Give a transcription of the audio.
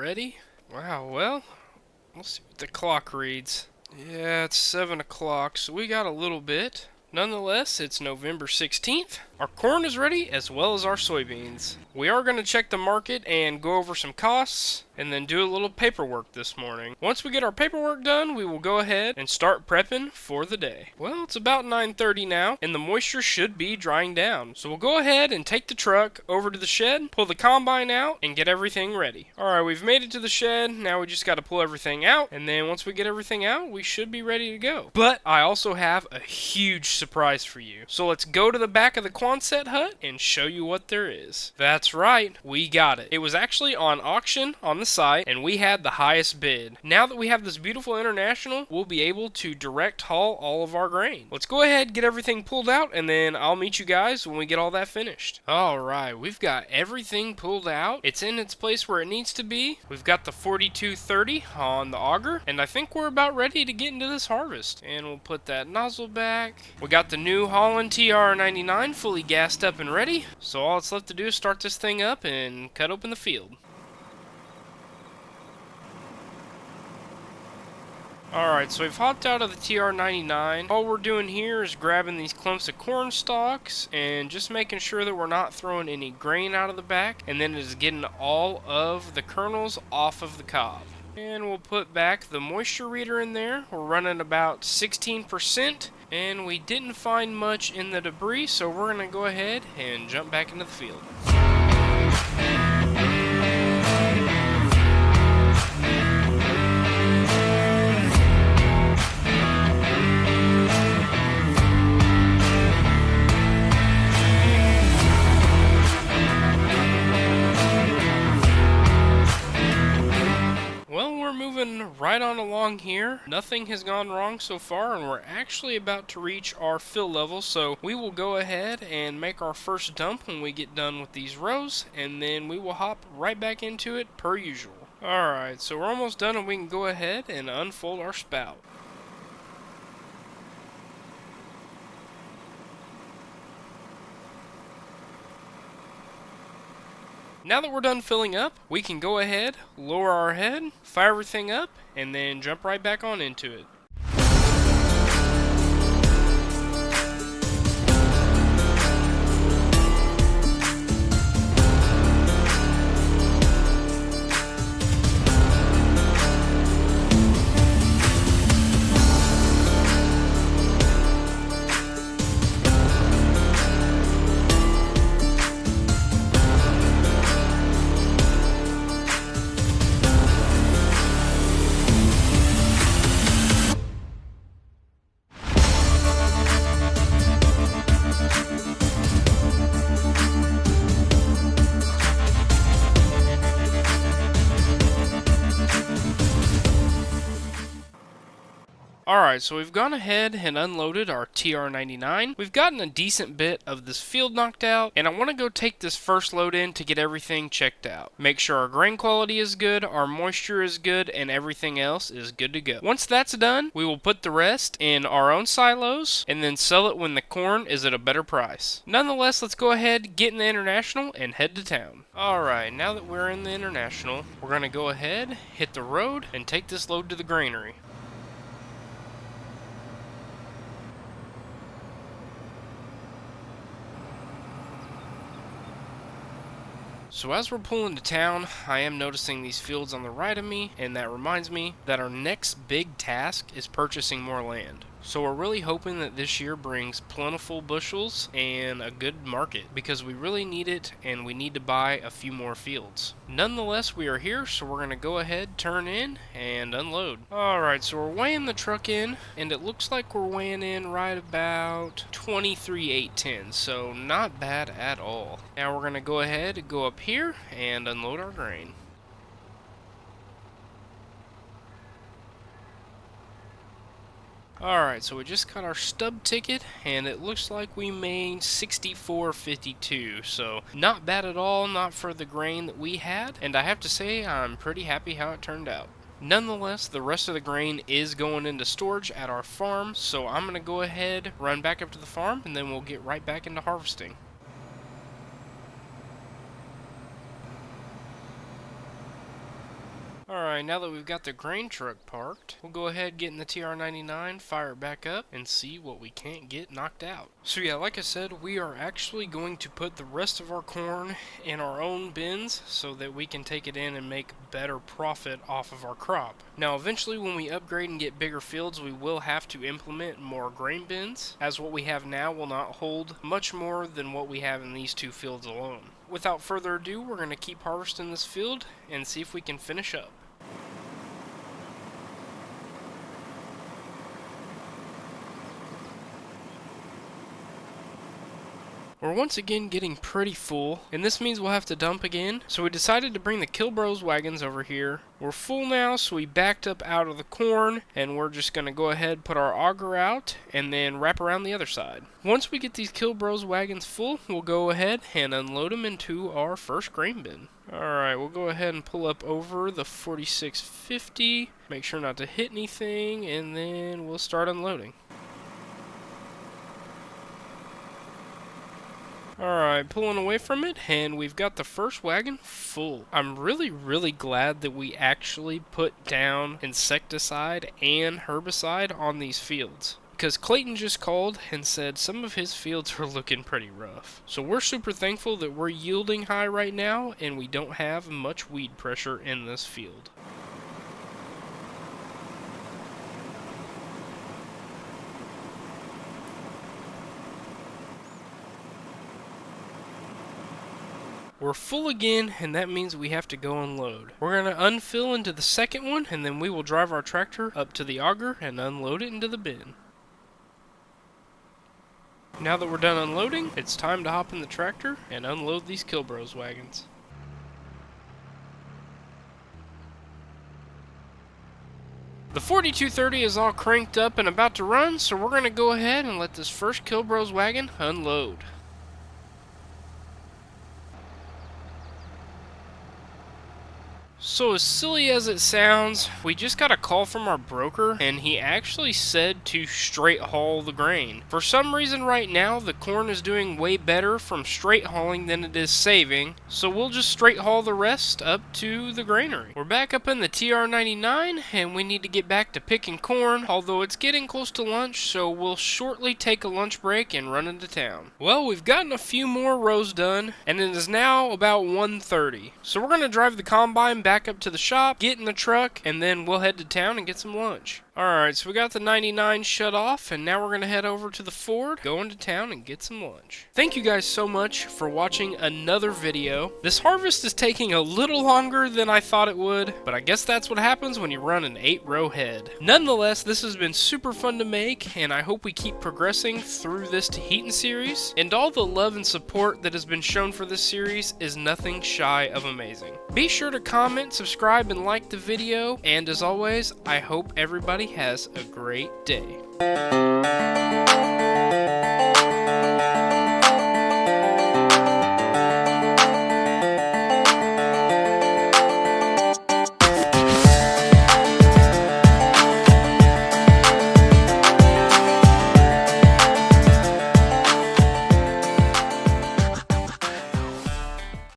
ready? Wow, well, let's see what the clock reads. Yeah, it's 7 o'clock, so we got a little bit. Nonetheless, it's November 16th. Our corn is ready, as well as our soybeans. We are going to check the market and go over some costs, and then do a little paperwork this morning. Once we get our paperwork done, we will go ahead and start prepping for the day. Well, it's about 9:30 now, and the moisture should be drying down. So we'll go ahead and take the truck over to the shed, pull the combine out, and get everything ready. Alright, we've made it to the shed. Now we just got to pull everything out, and then once we get everything out, we should be ready to go. But I also have a huge surprise for you. So let's go to the back of the Quonset hut and show you what there is. That's right, we got it. It was actually on auction on the site, and we had the highest bid. Now that we have this beautiful International, we'll be able to direct haul all of our grain. Let's go ahead, get everything pulled out, and then I'll meet you guys when we get all that finished. Alright, we've got everything pulled out. It's in its place where it needs to be. We've got the 4230 on the auger, and I think we're about ready to get into this harvest. And we'll put that nozzle back. We got the New Holland TR99 fully gassed up and ready, so all it's left to do is start this thing up and cut open the field. Alright, so we've hopped out of the TR99. All we're doing here is grabbing these clumps of corn stalks and just making sure that we're not throwing any grain out of the back, and then it is getting all of the kernels off of the cob. And we'll put back the moisture reader in there. We're running about 16%, and we didn't find much in the debris, so we're going to go ahead and jump back into the field. Right on along here. Nothing has gone wrong so far, and we're actually about to reach our fill level, so we will go ahead and make our first dump when we get done with these rows, and then we will hop right back into it per usual. Alright, so we're almost done, and we can go ahead and unfold our spout. Now that we're done filling up, we can go ahead, lower our head, fire everything up, and then jump right back on into it. Alright, so we've gone ahead and unloaded our TR99. We've gotten a decent bit of this field knocked out, and I want to go take this first load in to get everything checked out. Make sure our grain quality is good, our moisture is good, and everything else is good to go. Once that's done, we will put the rest in our own silos, and then sell it when the corn is at a better price. Nonetheless, let's go ahead, get in the International, and head to town. Alright, now that we're in the International, we're going to go ahead, hit the road, and take this load to the granary. So as we're pulling to town, I am noticing these fields on the right of me, and that reminds me that our next big task is purchasing more land. So we're really hoping that this year brings plentiful bushels and a good market, because we really need it and we need to buy a few more fields. Nonetheless, we are here, so we're going to go ahead, turn in, and unload. Alright, so we're weighing the truck in, and it looks like we're weighing in right about 23,810, so not bad at all. Now we're going to go ahead, go up here, and unload our grain. Alright, so we just got our stub ticket, and it looks like we made $64.52, so not bad at all, not for the grain that we had, and I have to say I'm pretty happy how it turned out. Nonetheless, the rest of the grain is going into storage at our farm, so I'm going to go ahead, run back up to the farm, and then we'll get right back into harvesting. Alright, now that we've got the grain truck parked, we'll go ahead, get in the TR99, fire it back up, and see what we can't get knocked out. So yeah, like I said, we are actually going to put the rest of our corn in our own bins so that we can take it in and make better profit off of our crop. Now eventually when we upgrade and get bigger fields, we will have to implement more grain bins, as what we have now will not hold much more than what we have in these two fields alone. Without further ado, we're going to keep harvesting this field and see if we can finish up. We're once again getting pretty full, and this means we'll have to dump again, so we decided to bring the Kilbros wagons over here. We're full now, so we backed up out of the corn, and we're just going to go ahead, put our auger out, and then wrap around the other side. Once we get these Kilbros wagons full, we'll go ahead and unload them into our first grain bin. Alright, we'll go ahead and pull up over the 4650, make sure not to hit anything, and then we'll start unloading. Alright, pulling away from it, and we've got the first wagon full. I'm really glad that we actually put down insecticide and herbicide on these fields, because Clayton just called and said some of his fields are looking pretty rough. So we're super thankful that we're yielding high right now, and we don't have much weed pressure in this field. We're full again, and that means we have to go unload. We're going to unfill into the second one, and then we will drive our tractor up to the auger and unload it into the bin. Now that we're done unloading, it's time to hop in the tractor and unload these Kilbros wagons. The 4230 is all cranked up and about to run, so we're going to go ahead and let this first Kilbros wagon unload. So as silly as it sounds, we just got a call from our broker, and he actually said to straight haul the grain. For some reason right now, the corn is doing way better from straight hauling than it is saving, so we'll just straight haul the rest up to the granary. We're back up in the TR99, and we need to get back to picking corn, although it's getting close to lunch, so we'll shortly take a lunch break and run into town. Well, we've gotten a few more rows done, and it is now about 1:30. So we're going to drive the combine back up to the shop, get in the truck, and then we'll head to town and get some lunch. Alright, so we got the 99 shut off, and now we're going to head over to the Ford, go into town, and get some lunch. Thank you guys so much for watching another video. This harvest is taking a little longer than I thought it would, but I guess that's what happens when you run an 8-row head. Nonetheless, this has been super fun to make, and I hope we keep progressing through this Taheton series, and all the love and support that has been shown for this series is nothing shy of amazing. Be sure to comment, subscribe, and like the video, and as always, I hope everybody has a great day.